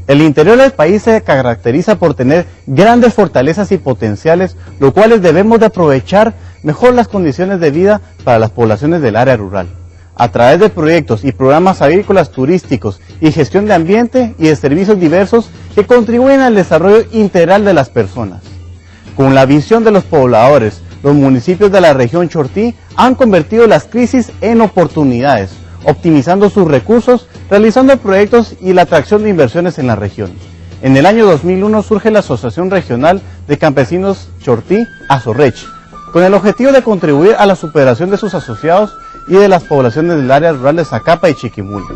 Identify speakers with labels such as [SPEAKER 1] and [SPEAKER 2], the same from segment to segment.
[SPEAKER 1] El interior del país se caracteriza por tener grandes fortalezas y potenciales, los cuales debemos de aprovechar mejor las condiciones de vida para las poblaciones del área rural, a través de proyectos y programas agrícolas turísticos y gestión de ambiente y de servicios diversos que contribuyen al desarrollo integral de las personas. Con la visión de los pobladores, los municipios de la región Chortí han convertido las crisis en oportunidades, optimizando sus recursos, realizando proyectos y la atracción de inversiones en la región. En el año 2001 surge la Asociación Regional de Campesinos Chortí, ASORECH, con el objetivo de contribuir a la superación de sus asociados y de las poblaciones del área rural de Zacapa y Chiquimula.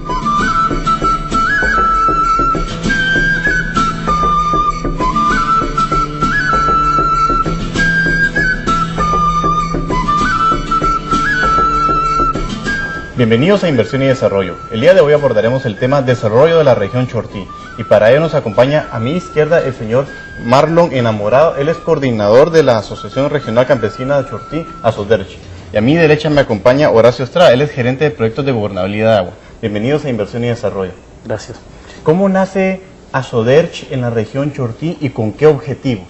[SPEAKER 1] Bienvenidos a Inversión y Desarrollo. El día de hoy abordaremos el tema desarrollo de la región Chortí y para ello nos acompaña a mi izquierda el señor Marlon Enamorado. Él es coordinador de la Asociación Regional Campesina de Chortí, ASODERCH. Y a mi derecha me acompaña Horacio Estrada, él es gerente de proyectos de gobernabilidad de agua. Bienvenidos a Inversión y Desarrollo.
[SPEAKER 2] Gracias.
[SPEAKER 1] ¿Cómo nace ASODERCH en la región Chortí y con qué objetivos?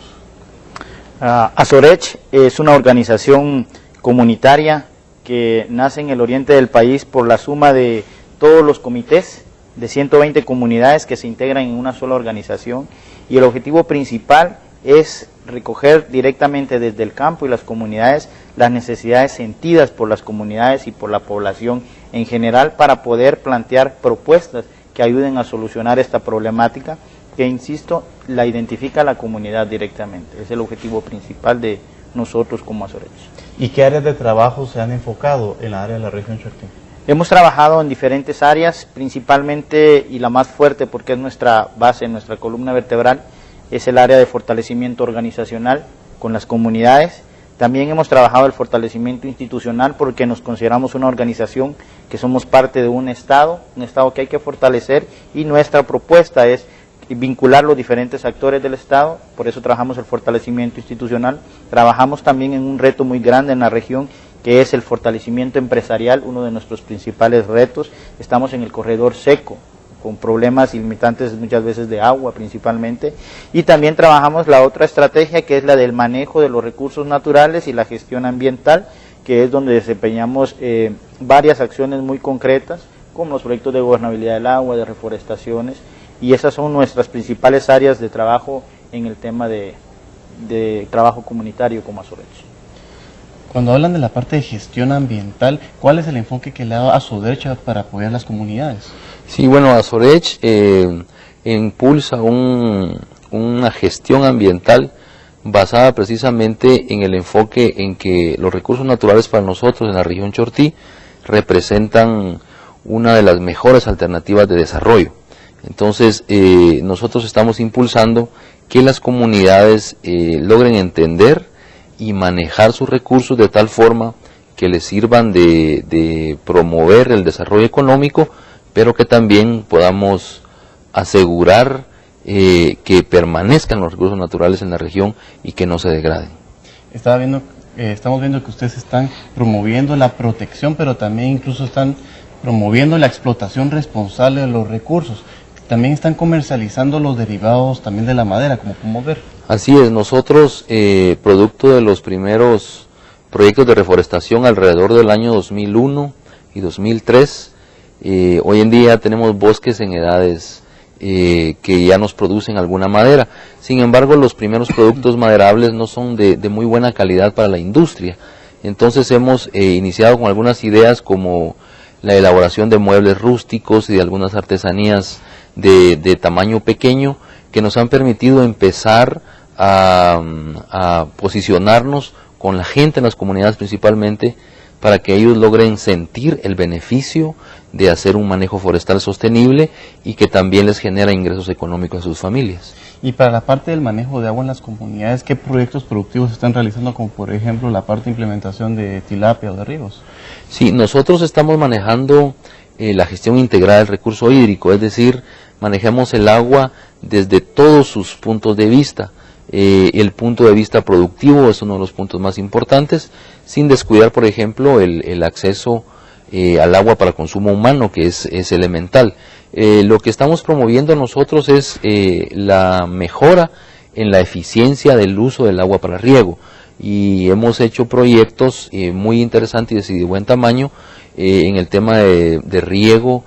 [SPEAKER 2] ASORECH es una organización comunitaria que nace en el oriente del país por la suma de todos los comités de 120 comunidades que se integran en una sola organización, y el objetivo principal es recoger directamente desde el campo y las comunidades las necesidades sentidas por las comunidades y por la población en general para poder plantear propuestas que ayuden a solucionar esta problemática que, insisto, la identifica la comunidad directamente. Es el objetivo principal de nosotros como ASORECH.
[SPEAKER 1] ¿Y qué áreas de trabajo se han enfocado en la área de la región Chortí?
[SPEAKER 2] Hemos trabajado en diferentes áreas, principalmente, y la más fuerte porque es nuestra base, nuestra columna vertebral, es el área de fortalecimiento organizacional con las comunidades. También hemos trabajado el fortalecimiento institucional porque nos consideramos una organización que somos parte de un Estado que hay que fortalecer, y nuestra propuesta es vincular los diferentes actores del Estado. Por eso trabajamos el fortalecimiento institucional. Trabajamos también en un reto muy grande en la región, que es el fortalecimiento empresarial, uno de nuestros principales retos. Estamos en el corredor seco, con problemas y limitantes muchas veces de agua principalmente, y también trabajamos la otra estrategia, que es la del manejo de los recursos naturales y la gestión ambiental, que es donde desempeñamos varias acciones muy concretas, como los proyectos de gobernabilidad del agua, de reforestaciones, y esas son nuestras principales áreas de trabajo en el tema de trabajo comunitario como ASORECH.
[SPEAKER 1] Cuando hablan de la parte de gestión ambiental, ¿cuál es el enfoque que le da ASODERCH para apoyar las comunidades?
[SPEAKER 3] Sí, bueno, ASORECH impulsa una gestión ambiental basada precisamente en el enfoque en que los recursos naturales para nosotros en la región Chortí representan una de las mejores alternativas de desarrollo. Entonces, nosotros estamos impulsando que las comunidades logren entender y manejar sus recursos de tal forma que les sirvan de promover el desarrollo económico, pero que también podamos asegurar que permanezcan los recursos naturales en la región y que no se degraden.
[SPEAKER 1] Estamos viendo que ustedes están promoviendo la protección, pero también incluso están promoviendo la explotación responsable de los recursos. También están comercializando los derivados también de la madera, como podemos ver.
[SPEAKER 3] Así es, nosotros, producto de los primeros proyectos de reforestación alrededor del año 2001 y 2003, hoy en día tenemos bosques en edades que ya nos producen alguna madera. Sin embargo, los primeros productos maderables no son de muy buena calidad para la industria. Entonces hemos iniciado con algunas ideas como la elaboración de muebles rústicos y de algunas artesanías de tamaño pequeño, que nos han permitido empezar a posicionarnos con la gente en las comunidades principalmente, para que ellos logren sentir el beneficio de hacer un manejo forestal sostenible y que también les genera ingresos económicos a sus familias.
[SPEAKER 1] Y para la parte del manejo de agua en las comunidades, ¿qué proyectos productivos están realizando, como por ejemplo la parte de implementación de tilapia o de ríos?
[SPEAKER 3] Sí, nosotros estamos manejando la gestión integrada del recurso hídrico, es decir, manejamos el agua desde todos sus puntos de vista. El punto de vista productivo es uno de los puntos más importantes, sin descuidar, por ejemplo, el acceso al agua para consumo humano, que es elemental. Lo que estamos promoviendo nosotros es la mejora en la eficiencia del uso del agua para riego, y hemos hecho proyectos muy interesantes y de buen tamaño en el tema de riego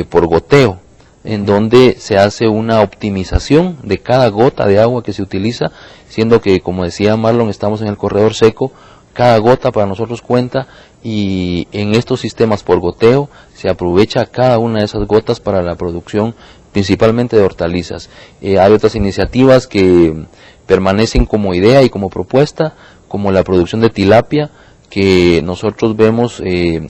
[SPEAKER 3] por goteo, en donde se hace una optimización de cada gota de agua que se utiliza, siendo que, como decía Marlon, estamos en el corredor seco, cada gota para nosotros cuenta, y en estos sistemas por goteo se aprovecha cada una de esas gotas para la producción principalmente de hortalizas. Hay otras iniciativas que permanecen como idea y como propuesta, como la producción de tilapia, que nosotros vemos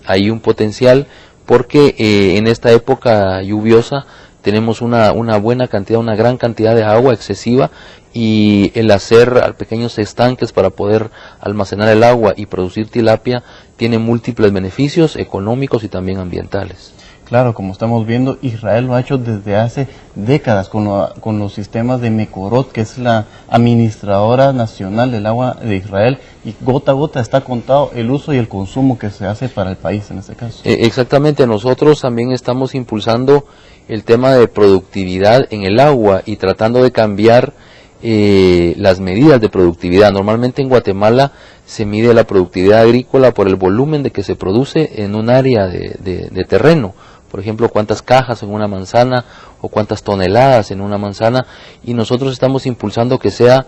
[SPEAKER 3] hay un potencial, porque en esta época lluviosa tenemos una buena cantidad, una gran cantidad de agua excesiva, y el hacer pequeños estanques para poder almacenar el agua y producir tilapia tiene múltiples beneficios económicos y también ambientales.
[SPEAKER 1] Claro, como estamos viendo, Israel lo ha hecho desde hace décadas con los sistemas de Mekorot, que es la administradora nacional del agua de Israel, y gota a gota está contado el uso y el consumo que se hace para el país en este caso.
[SPEAKER 3] Exactamente, nosotros también estamos impulsando el tema de productividad en el agua y tratando de cambiar las medidas de productividad. Normalmente en Guatemala se mide la productividad agrícola por el volumen de que se produce en un área de terreno. Por ejemplo, cuántas cajas en una manzana o cuántas toneladas en una manzana, y nosotros estamos impulsando que sea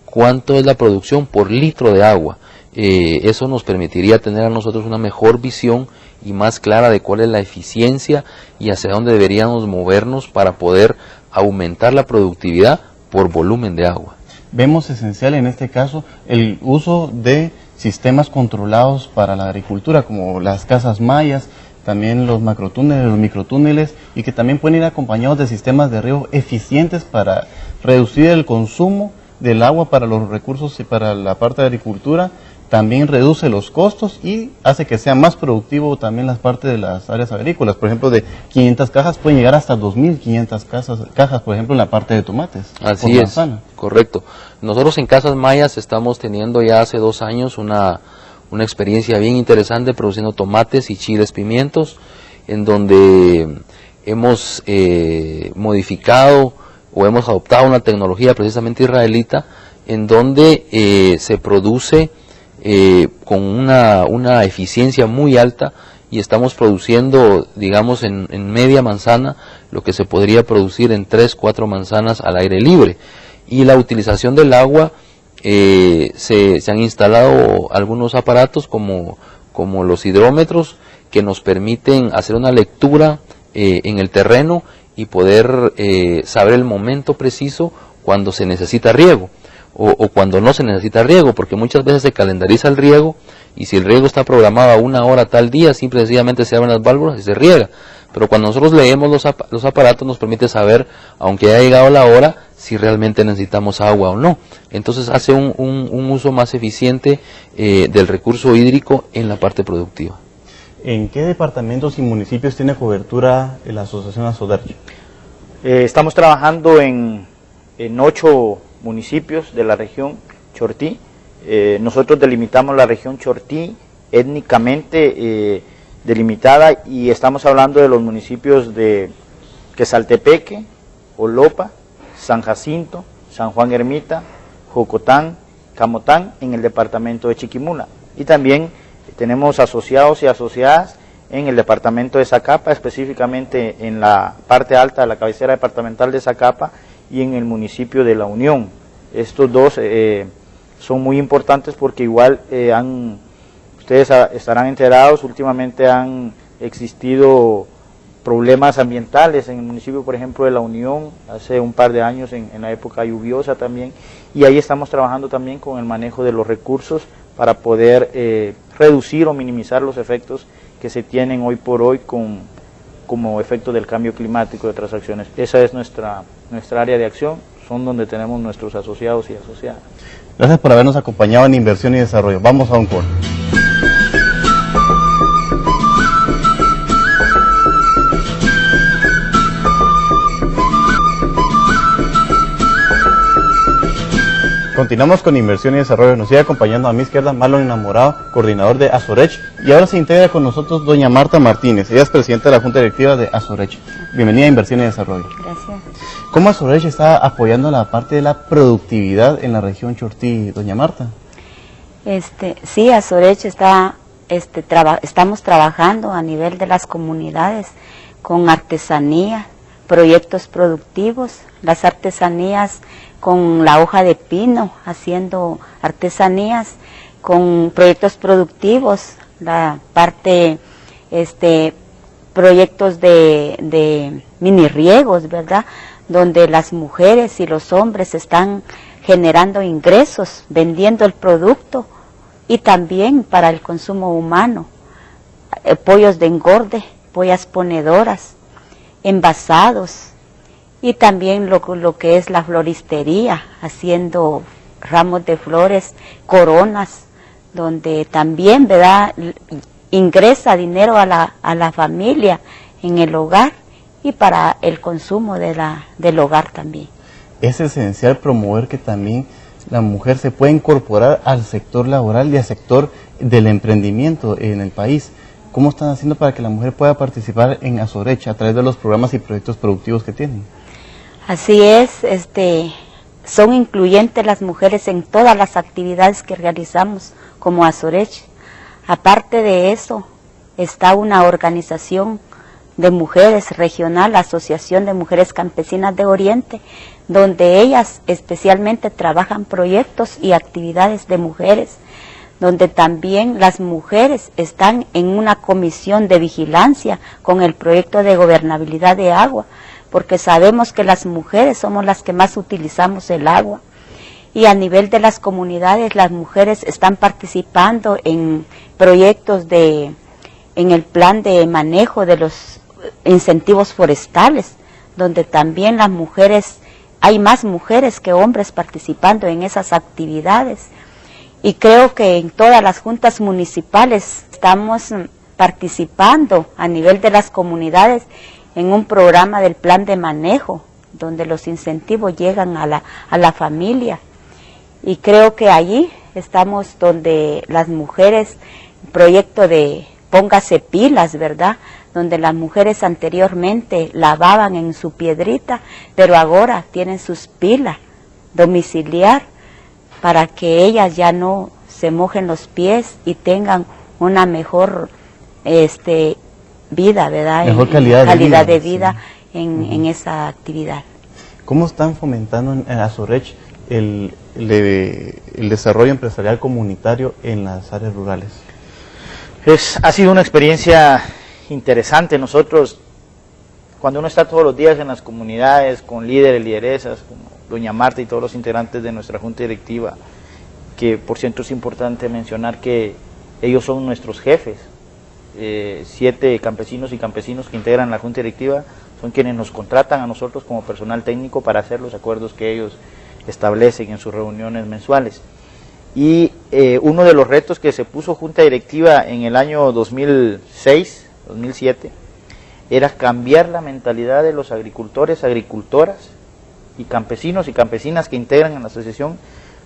[SPEAKER 3] cuánto es la producción por litro de agua. Eso nos permitiría tener a nosotros una mejor visión y más clara de cuál es la eficiencia y hacia dónde deberíamos movernos para poder aumentar la productividad por volumen de agua.
[SPEAKER 1] Vemos esencial en este caso el uso de sistemas controlados para la agricultura, como las casas mayas, también los macrotúneles, los microtúneles, y que también pueden ir acompañados de sistemas de riego eficientes para reducir el consumo del agua para los recursos y para la parte de agricultura. También reduce los costos y hace que sea más productivo también las partes de las áreas agrícolas. Por ejemplo, de 500 cajas pueden llegar hasta 2.500 cajas, por ejemplo, en la parte de tomates.
[SPEAKER 3] Así es, correcto. Nosotros en Casas Mayas estamos teniendo ya hace 2 años una experiencia bien interesante produciendo tomates y chiles pimientos, en donde hemos modificado o hemos adoptado una tecnología precisamente israelita, en donde se produce con una eficiencia muy alta, y estamos produciendo, digamos, en media manzana lo que se podría producir en 3-4 manzanas al aire libre. Y la utilización del agua, se han instalado algunos aparatos como los hidrómetros, que nos permiten hacer una lectura en el terreno y poder saber el momento preciso cuando se necesita riego o cuando no se necesita riego, porque muchas veces se calendariza el riego, y si el riego está programado a 1 hora tal día, simple y sencillamente se abren las válvulas y se riega. Pero cuando nosotros leemos los aparatos, nos permite saber, aunque haya llegado la hora, si realmente necesitamos agua o no. Entonces hace un uso más eficiente del recurso hídrico en la parte productiva.
[SPEAKER 1] ¿En qué departamentos y municipios tiene cobertura la Asociación Asoderchi?
[SPEAKER 2] Estamos trabajando en 8 municipios de la región Chortí. Nosotros delimitamos la región Chortí étnicamente delimitada, y estamos hablando de los municipios de Quesaltepeque, Olopa, San Jacinto, San Juan Ermita, Jocotán, Camotán, en el departamento de Chiquimula. Y también tenemos asociados y asociadas en el departamento de Zacapa, específicamente en la parte alta de la cabecera departamental de Zacapa, y en el municipio de La Unión. Estos dos son muy importantes porque igual ustedes estarán enterados, últimamente han existido problemas ambientales en el municipio, por ejemplo, de La Unión, hace un par de años en la época lluviosa también, y ahí estamos trabajando también con el manejo de los recursos para poder reducir o minimizar los efectos que se tienen hoy por hoy como efecto del cambio climático y otras acciones. Esa es nuestra área de acción, son donde tenemos nuestros asociados y asociadas.
[SPEAKER 1] Gracias por habernos acompañado en Inversión y Desarrollo. Vamos a un corte. Continuamos con Inversión y Desarrollo. Nos sigue acompañando a mi izquierda Marlon Enamorado, coordinador de Azorech, y ahora se integra con nosotros doña Marta Martínez. Ella es presidenta de la Junta Directiva de Azorech. Bienvenida a Inversión y Desarrollo.
[SPEAKER 4] Gracias.
[SPEAKER 1] ¿Cómo Azorech está apoyando la parte de la productividad en la región Chortí, doña Marta?
[SPEAKER 4] Sí, Azorech estamos trabajando a nivel de las comunidades con artesanía, proyectos productivos, las artesanías con la hoja de pino, haciendo artesanías con proyectos productivos, la parte, proyectos de mini riegos, ¿verdad? Donde las mujeres y los hombres están generando ingresos, vendiendo el producto y también para el consumo humano, pollos de engorde, pollas ponedoras, envasados, y también lo que es la floristería, haciendo ramos de flores, coronas, donde también, ¿verdad?, ingresa dinero a la familia en el hogar y para el consumo del hogar también.
[SPEAKER 1] Es esencial promover que también la mujer se pueda incorporar al sector laboral y al sector del emprendimiento en el país. ¿Cómo están haciendo para que la mujer pueda participar en Azorech a través de los programas y proyectos productivos que tienen?
[SPEAKER 4] Así es, son incluyentes las mujeres en todas las actividades que realizamos como Azorech. Aparte de eso, está una organización de mujeres regional, la Asociación de Mujeres Campesinas de Oriente, donde ellas especialmente trabajan proyectos y actividades de mujeres, donde también las mujeres están en una comisión de vigilancia con el proyecto de gobernabilidad de agua, porque sabemos que las mujeres somos las que más utilizamos el agua. Y a nivel de las comunidades, las mujeres están participando en proyectos en el plan de manejo de los incentivos forestales, donde también las mujeres, hay más mujeres que hombres participando en esas actividades. Y creo que en todas las juntas municipales estamos participando a nivel de las comunidades en un programa del plan de manejo, donde los incentivos llegan a la familia. Y creo que allí estamos donde las mujeres, proyecto de Póngase Pilas, ¿verdad?, donde las mujeres anteriormente lavaban en su piedrita, pero ahora tienen sus pilas domiciliar para que ellas ya no se mojen los pies y tengan una mejor vida, ¿verdad?
[SPEAKER 1] Mejor calidad
[SPEAKER 4] de vida
[SPEAKER 1] sí.
[SPEAKER 4] en esa actividad.
[SPEAKER 1] ¿Cómo están fomentando en Azorech el desarrollo empresarial comunitario en las áreas rurales?
[SPEAKER 2] Ha sido una experiencia interesante. Nosotros, cuando uno está todos los días en las comunidades con líderes, lideresas, como doña Marta y todos los integrantes de nuestra junta directiva, que por cierto es importante mencionar que ellos son nuestros jefes, 7 campesinos y campesinos que integran la junta directiva son quienes nos contratan a nosotros como personal técnico para hacer los acuerdos que ellos establecen en sus reuniones mensuales. Y uno de los retos que se puso junta directiva en el año 2006, 2007, era cambiar la mentalidad de los agricultores, agricultoras y campesinos y campesinas que integran en la asociación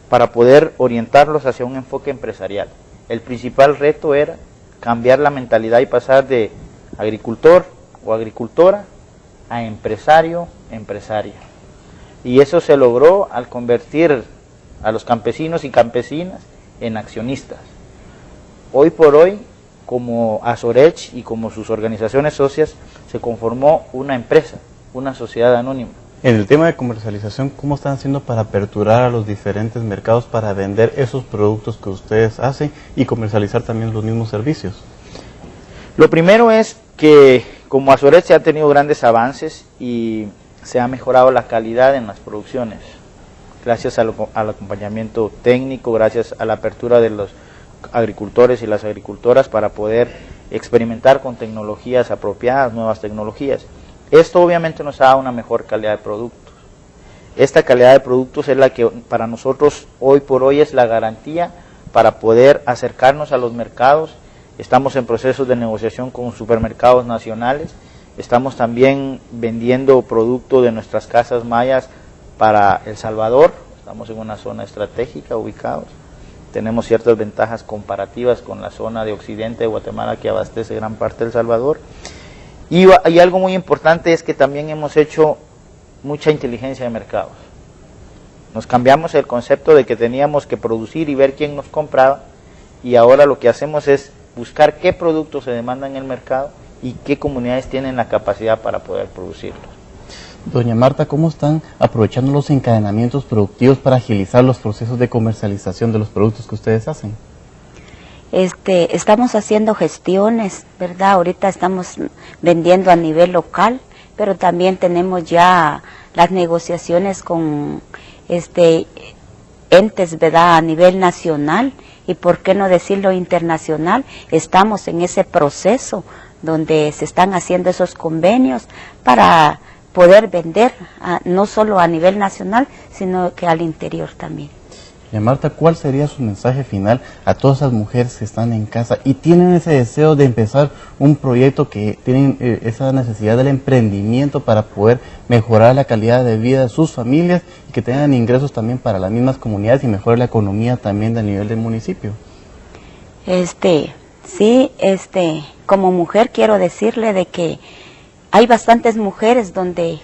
[SPEAKER 2] para poder orientarlos hacia un enfoque empresarial. El principal reto era cambiar la mentalidad y pasar de agricultor o agricultora a empresario, empresaria. Y eso se logró al convertir a los campesinos y campesinas en accionistas. Hoy por hoy, como Azorech y como sus organizaciones socias, se conformó una empresa, una sociedad anónima.
[SPEAKER 1] En el tema de comercialización, ¿cómo están haciendo para aperturar a los diferentes mercados para vender esos productos que ustedes hacen y comercializar también los mismos servicios?
[SPEAKER 2] Lo primero es que como Azorech se han tenido grandes avances y se ha mejorado la calidad en las producciones, gracias al acompañamiento técnico, gracias a la apertura de los agricultores y las agricultoras para poder experimentar con tecnologías apropiadas, nuevas tecnologías. Esto obviamente nos ha dado una mejor calidad de productos. Esta calidad de productos es la que para nosotros hoy por hoy es la garantía para poder acercarnos a los mercados. Estamos en procesos de negociación con supermercados nacionales, estamos también vendiendo producto de nuestras casas mayas para El Salvador, estamos en una zona estratégica ubicados, tenemos ciertas ventajas comparativas con la zona de occidente de Guatemala que abastece gran parte de El Salvador, y algo muy importante es que también hemos hecho mucha inteligencia de mercados. Nos cambiamos el concepto de que teníamos que producir y ver quién nos compraba, y ahora lo que hacemos es buscar qué productos se demandan en el mercado y qué comunidades tienen la capacidad para poder producirlos.
[SPEAKER 1] Doña Marta, ¿cómo están aprovechando los encadenamientos productivos para agilizar los procesos de comercialización de los productos que ustedes hacen?
[SPEAKER 4] Estamos haciendo gestiones, ¿verdad? Ahorita estamos vendiendo a nivel local, pero también tenemos ya las negociaciones con entes, ¿verdad?, a nivel nacional, y por qué no decirlo internacional. Estamos en ese proceso donde se están haciendo esos convenios para poder vender no solo a nivel nacional, sino que al interior también.
[SPEAKER 1] Doña Marta, ¿cuál sería su mensaje final a todas esas mujeres que están en casa y tienen ese deseo de empezar un proyecto, que tienen esa necesidad del emprendimiento para poder mejorar la calidad de vida de sus familias y que tengan ingresos también para las mismas comunidades y mejorar la economía también del nivel del municipio?
[SPEAKER 4] Sí, como mujer quiero decirle de que hay bastantes mujeres,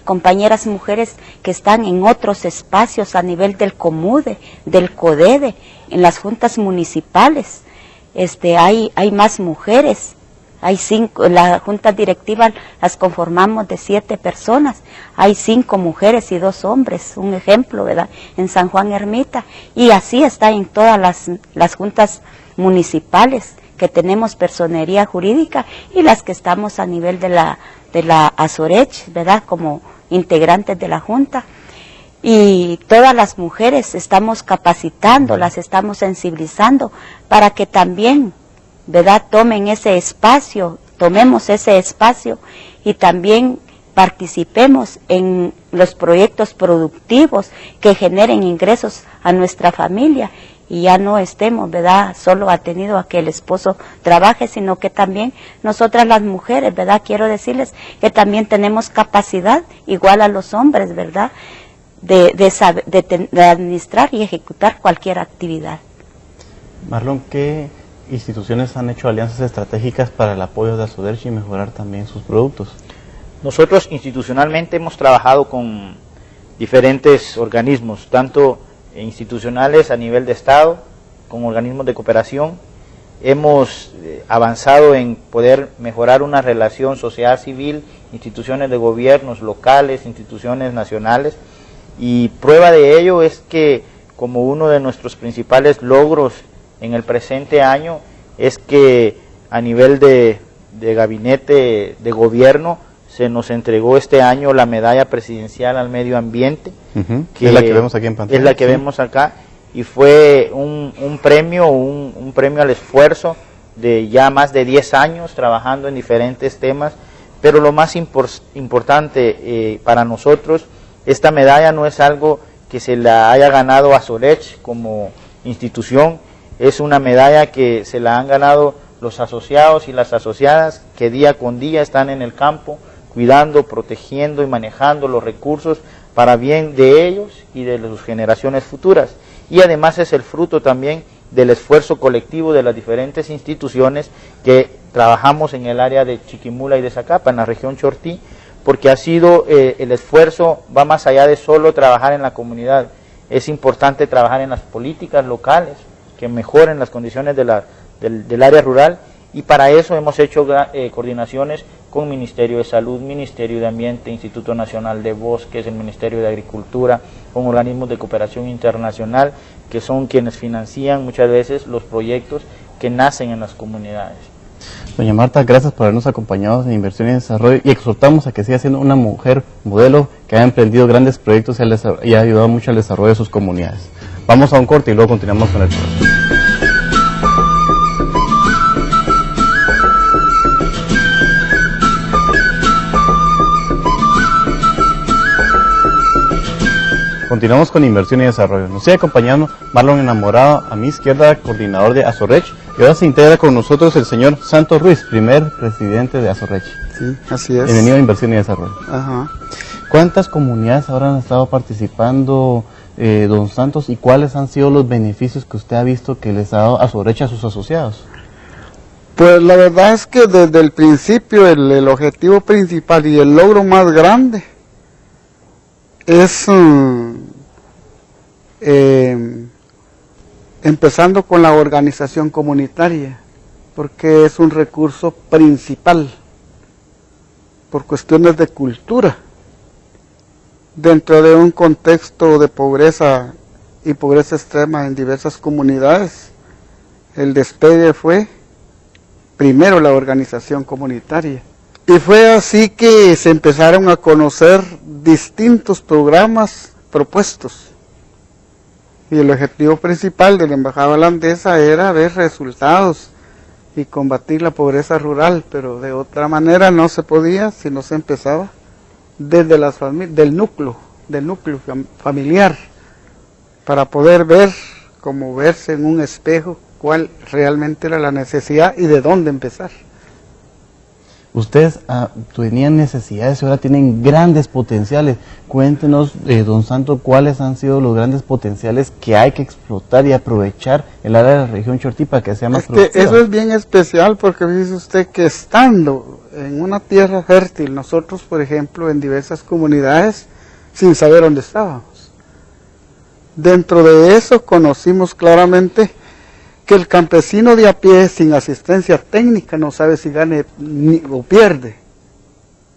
[SPEAKER 4] compañeras mujeres que están en otros espacios a nivel del COMUDE, del CODEDE, en las juntas municipales. Hay más mujeres, hay 5, la junta directiva las conformamos de 7 personas, hay 5 mujeres y 2 hombres, un ejemplo, ¿verdad?, en San Juan Ermita, y así está en todas las juntas municipales que tenemos personería jurídica y las que estamos a nivel de la Azorech, ¿verdad?, como integrantes de la Junta. Y todas las mujeres estamos capacitando, las estamos sensibilizando para que también, ¿verdad?, tomemos ese espacio y también participemos en los proyectos productivos que generen ingresos a nuestra familia, y ya no estemos, ¿verdad?, solo atenido a que el esposo trabaje, sino que también nosotras las mujeres, ¿verdad?, quiero decirles que también tenemos capacidad, igual a los hombres, ¿verdad?, de administrar y ejecutar cualquier actividad.
[SPEAKER 1] Marlon, ¿qué instituciones han hecho alianzas estratégicas para el apoyo de Azorech y mejorar también sus productos?
[SPEAKER 2] Nosotros institucionalmente hemos trabajado con diferentes organismos, tanto institucionales a nivel de Estado, con organismos de cooperación. Hemos avanzado en poder mejorar una relación sociedad civil, instituciones de gobiernos locales, instituciones nacionales, y prueba de ello es que como uno de nuestros principales logros en el presente año es que a nivel de gabinete de gobierno se nos entregó este año la medalla presidencial al medio ambiente,
[SPEAKER 1] que es la que vemos aquí en pantalla.
[SPEAKER 2] Es la que vemos acá, y fue un premio al esfuerzo de ya más de 10 años trabajando en diferentes temas, pero lo más importante para nosotros, esta medalla no es algo que se la haya ganado Azorech como institución, es una medalla que se la han ganado los asociados y las asociadas que día con día están en el campo, cuidando, protegiendo y manejando los recursos para bien de ellos y de sus generaciones futuras. Y además es el fruto también del esfuerzo colectivo de las diferentes instituciones que trabajamos en el área de Chiquimula y de Zacapa, en la región Chortí, porque ha sido el esfuerzo va más allá de solo trabajar en la comunidad. Es importante trabajar en las políticas locales que mejoren las condiciones del área rural, y para eso hemos hecho coordinaciones con Ministerio de Salud, Ministerio de Ambiente, Instituto Nacional de Bosques, el Ministerio de Agricultura, con organismos de cooperación internacional, que son quienes financian muchas veces los proyectos que nacen en las comunidades.
[SPEAKER 1] Doña Marta, gracias por habernos acompañado en Inversión y Desarrollo, y exhortamos a que siga siendo una mujer modelo que ha emprendido grandes proyectos y ha ayudado mucho al desarrollo de sus comunidades. Vamos a un corte y luego continuamos con el programa. Continuamos con Inversión y Desarrollo. Nos sigue acompañando Marlon Enamorado, a mi izquierda, coordinador de Azorech, y ahora se integra con nosotros el señor Santos Ruiz, primer presidente de Azorech.
[SPEAKER 5] Sí, así es.
[SPEAKER 1] Bienvenido a Inversión y Desarrollo.
[SPEAKER 5] Ajá.
[SPEAKER 1] ¿Cuántas comunidades ahora han estado participando don Santos, y cuáles han sido los beneficios que usted ha visto que les ha dado Azoreche a sus asociados.
[SPEAKER 5] Pues la verdad es que desde el principio el objetivo principal y el logro más grande es empezando con la organización comunitaria, porque es un recurso principal por cuestiones de cultura. Dentro de un contexto de pobreza y pobreza extrema en diversas comunidades, el despegue fue primero la organización comunitaria. Y fue así que se empezaron a conocer distintos programas propuestos. Y el objetivo principal de la Embajada Holandesa era ver resultados y combatir la pobreza rural, pero de otra manera no se podía si no se empezaba desde las familias, del núcleo familiar, para poder ver, como verse en un espejo, cuál realmente era la necesidad y de dónde empezar.
[SPEAKER 1] Ustedes tenían necesidades y ahora tienen grandes potenciales. Cuéntenos, don Santo, cuáles han sido los grandes potenciales que hay que explotar y aprovechar el área de la región Chortí para que sea más productiva.
[SPEAKER 5] Eso es bien especial, porque dice usted que estando en una tierra fértil, nosotros, por ejemplo, en diversas comunidades, sin saber dónde estábamos. Dentro de eso conocimos claramente que el campesino de a pie, sin asistencia técnica, no sabe si gane o pierde,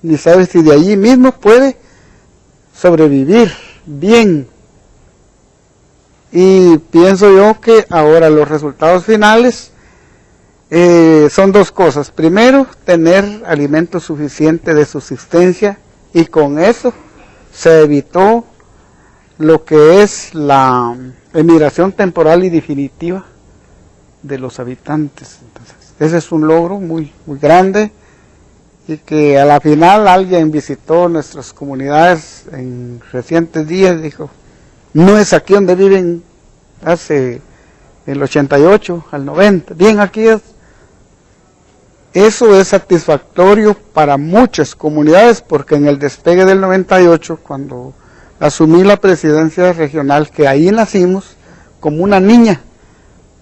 [SPEAKER 5] ni sabe si de allí mismo puede sobrevivir bien. Y pienso yo que ahora los resultados finales son dos cosas. Primero, tener alimento suficiente de subsistencia, y con eso se evitó lo que es la emigración temporal y definitiva de los habitantes. Entonces, ese es un logro muy grande, y que a la final alguien visitó nuestras comunidades en recientes días y dijo, no es aquí donde viven hace el 88 al 90, bien aquí es. Eso es satisfactorio para muchas comunidades, porque en el despegue del 98, cuando asumí la presidencia regional, que ahí nacimos como una niña,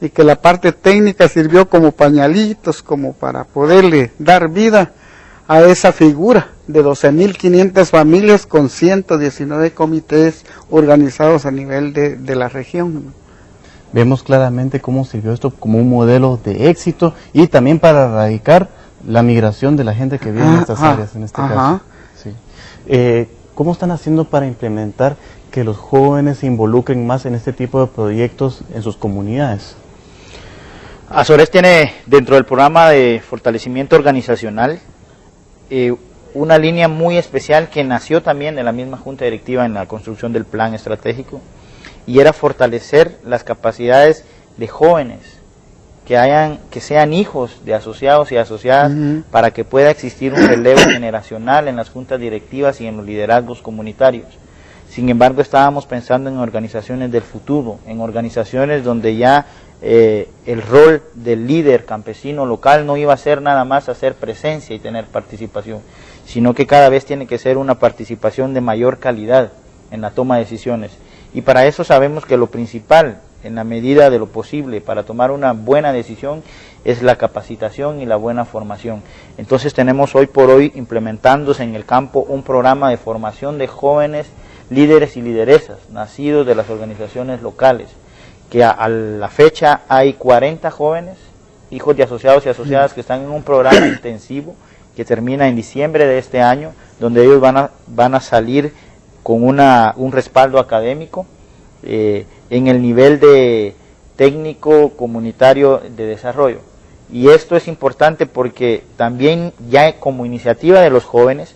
[SPEAKER 5] y que la parte técnica sirvió como pañalitos, como para poderle dar vida a esa figura de 12.500 familias con 119 comités organizados a nivel de la región.
[SPEAKER 1] Vemos claramente cómo sirvió esto como un modelo de éxito y también para erradicar la migración de la gente que vive en estas áreas, en este caso. Sí. ¿Cómo están haciendo para implementar que los jóvenes se involucren más en este tipo de proyectos en sus comunidades?
[SPEAKER 2] Azores tiene dentro del programa de fortalecimiento organizacional una línea muy especial que nació también de la misma Junta Directiva en la construcción del plan estratégico, y era fortalecer las capacidades de jóvenes que sean hijos de asociados y asociadas, para que pueda existir un relevo generacional en las juntas directivas y en los liderazgos comunitarios. Sin embargo, estábamos pensando en organizaciones del futuro, en organizaciones donde ya el rol del líder campesino local no iba a ser nada más hacer presencia y tener participación, sino que cada vez tiene que ser una participación de mayor calidad en la toma de decisiones. Y para eso sabemos que lo principal, en la medida de lo posible, para tomar una buena decisión, es la capacitación y la buena formación. Entonces tenemos hoy por hoy implementándose en el campo un programa de formación de jóvenes líderes y lideresas, nacidos de las organizaciones locales, que a la fecha hay 40 jóvenes, hijos de asociados y asociadas, que están en un programa intensivo que termina en diciembre de este año, donde ellos van a salir con un respaldo académico en el nivel de técnico comunitario de desarrollo. Y esto es importante porque también ya como iniciativa de los jóvenes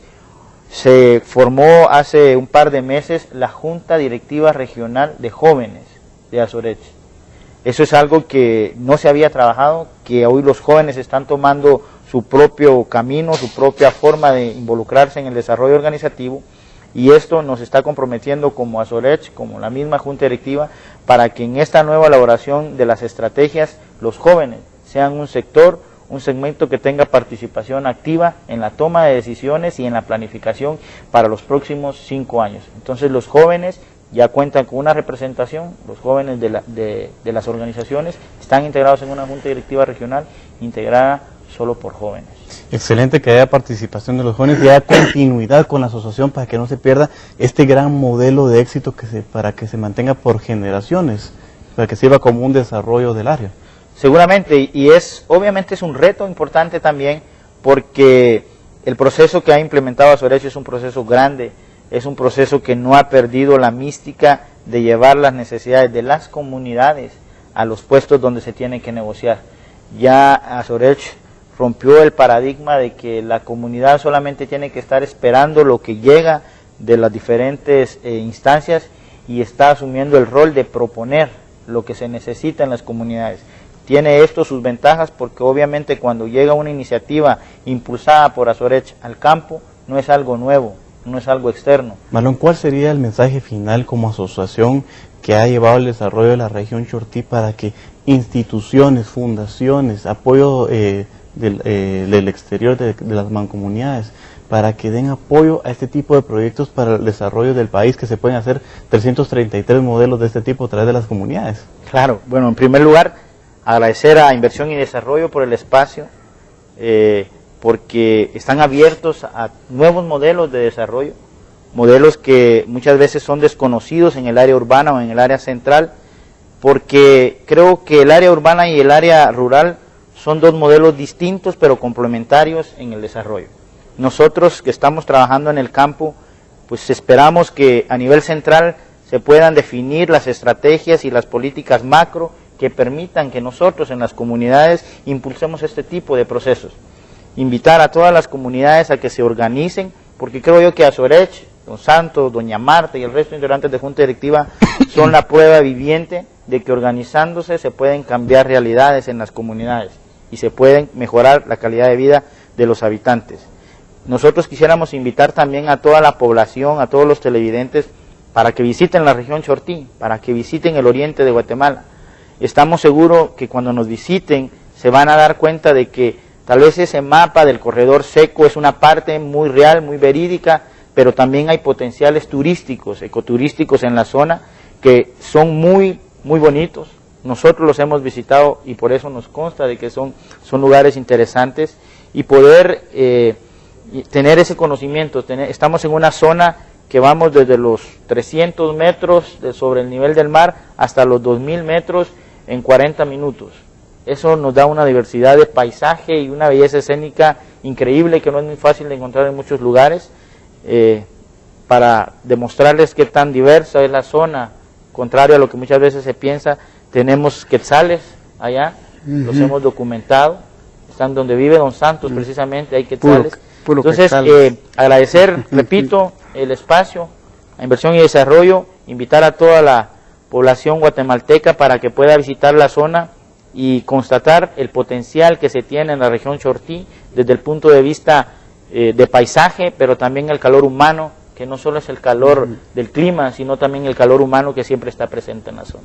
[SPEAKER 2] se formó hace un par de meses la Junta Directiva Regional de Jóvenes de Azoreche. Eso es algo que no se había trabajado, que hoy los jóvenes están tomando su propio camino, su propia forma de involucrarse en el desarrollo organizativo, y esto nos está comprometiendo como Azoreche, como la misma Junta Directiva, para que en esta nueva elaboración de las estrategias los jóvenes sean un sector, un segmento que tenga participación activa en la toma de decisiones y en la planificación para los próximos 5 años. Entonces los jóvenes ya cuentan con una representación, los jóvenes de las organizaciones están integrados en una junta directiva regional integrada solo por jóvenes.
[SPEAKER 1] Excelente que haya participación de los jóvenes y haya continuidad con la asociación para que no se pierda este gran modelo de éxito para que se mantenga por generaciones, para que sirva como un desarrollo del área.
[SPEAKER 2] Seguramente, y obviamente es un reto importante también, porque el proceso que ha implementado Azoreche es un proceso grande, es un proceso que no ha perdido la mística de llevar las necesidades de las comunidades a los puestos donde se tiene que negociar. Ya Azoreche rompió el paradigma de que la comunidad solamente tiene que estar esperando lo que llega de las diferentes instancias y está asumiendo el rol de proponer lo que se necesita en las comunidades. Tiene esto sus ventajas porque obviamente cuando llega una iniciativa impulsada por Azoreche al campo, no es algo nuevo, no es algo externo.
[SPEAKER 1] Marlon, ¿cuál sería el mensaje final como asociación que ha llevado el desarrollo de la región Chortí para que instituciones, fundaciones, apoyo del exterior de las mancomunidades, para que den apoyo a este tipo de proyectos para el desarrollo del país, que se pueden hacer 333 modelos de este tipo a través de las comunidades?
[SPEAKER 2] Claro, bueno, en primer lugar, agradecer a Inversión y Desarrollo por el espacio, porque están abiertos a nuevos modelos de desarrollo, modelos que muchas veces son desconocidos en el área urbana o en el área central, porque creo que el área urbana y el área rural son dos modelos distintos pero complementarios en el desarrollo. Nosotros que estamos trabajando en el campo, pues esperamos que a nivel central se puedan definir las estrategias y las políticas macro que permitan que nosotros en las comunidades impulsemos este tipo de procesos. Invitar a todas las comunidades a que se organicen, porque creo yo que Azoreche, Don Santos, Doña Marta y el resto de integrantes de Junta Directiva son la prueba viviente de que organizándose se pueden cambiar realidades en las comunidades y se pueden mejorar la calidad de vida de los habitantes. Nosotros quisiéramos invitar también a toda la población, a todos los televidentes, para que visiten la región Chortí, para que visiten el oriente de Guatemala. Estamos seguros que cuando nos visiten se van a dar cuenta de que tal vez ese mapa del corredor seco es una parte muy real, muy verídica, pero también hay potenciales turísticos, ecoturísticos en la zona que son muy bonitos. Nosotros los hemos visitado y por eso nos consta de que son lugares interesantes y poder tener ese conocimiento. Estamos en una zona que vamos desde los 300 metros sobre el nivel del mar hasta los 2000 metros en 40 minutos. Eso nos da una diversidad de paisaje y una belleza escénica increíble que no es muy fácil de encontrar en muchos lugares. Para demostrarles qué tan diversa es la zona, contrario a lo que muchas veces se piensa, tenemos quetzales allá, los hemos documentado, están donde vive Don Santos precisamente, hay quetzales. Puro Entonces, agradecer, repito, el espacio, a Inversión y Desarrollo, invitar a toda la población guatemalteca para que pueda visitar la zona y constatar el potencial que se tiene en la región Chortí desde el punto de vista de paisaje, pero también el calor humano, que no solo es el calor del clima, sino también el calor humano que siempre está presente en la zona.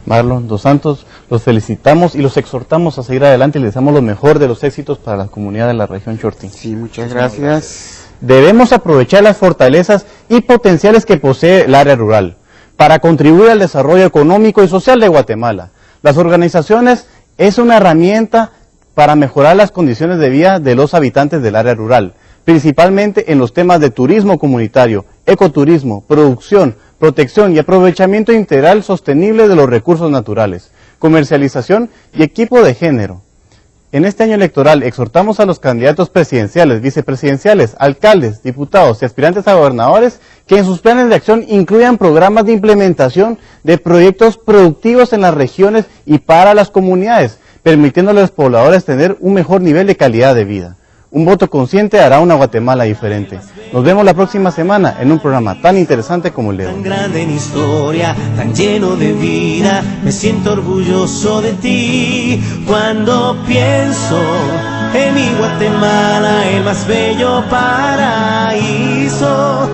[SPEAKER 1] Marlon, Dos Santos, los felicitamos y los exhortamos a seguir adelante y les damos lo mejor de los éxitos para la comunidad de la región Chortí.
[SPEAKER 5] Sí, muchas gracias.
[SPEAKER 1] Debemos aprovechar las fortalezas y potenciales que posee el área rural para contribuir al desarrollo económico y social de Guatemala. Las organizaciones es una herramienta para mejorar las condiciones de vida de los habitantes del área rural, principalmente en los temas de turismo comunitario, ecoturismo, producción, protección y aprovechamiento integral sostenible de los recursos naturales, comercialización y equipo de género. En este año electoral exhortamos a los candidatos presidenciales, vicepresidenciales, alcaldes, diputados y aspirantes a gobernadores que en sus planes de acción incluyan programas de implementación de proyectos productivos en las regiones y para las comunidades, permitiéndole a los pobladores tener un mejor nivel de calidad de vida. Un voto consciente hará una Guatemala diferente. Nos vemos la próxima semana en un programa tan interesante como el de hoy.
[SPEAKER 6] Tan grande en historia, tan lleno de vida, me siento orgulloso de ti. Cuando pienso en mi Guatemala, el más bello paraíso.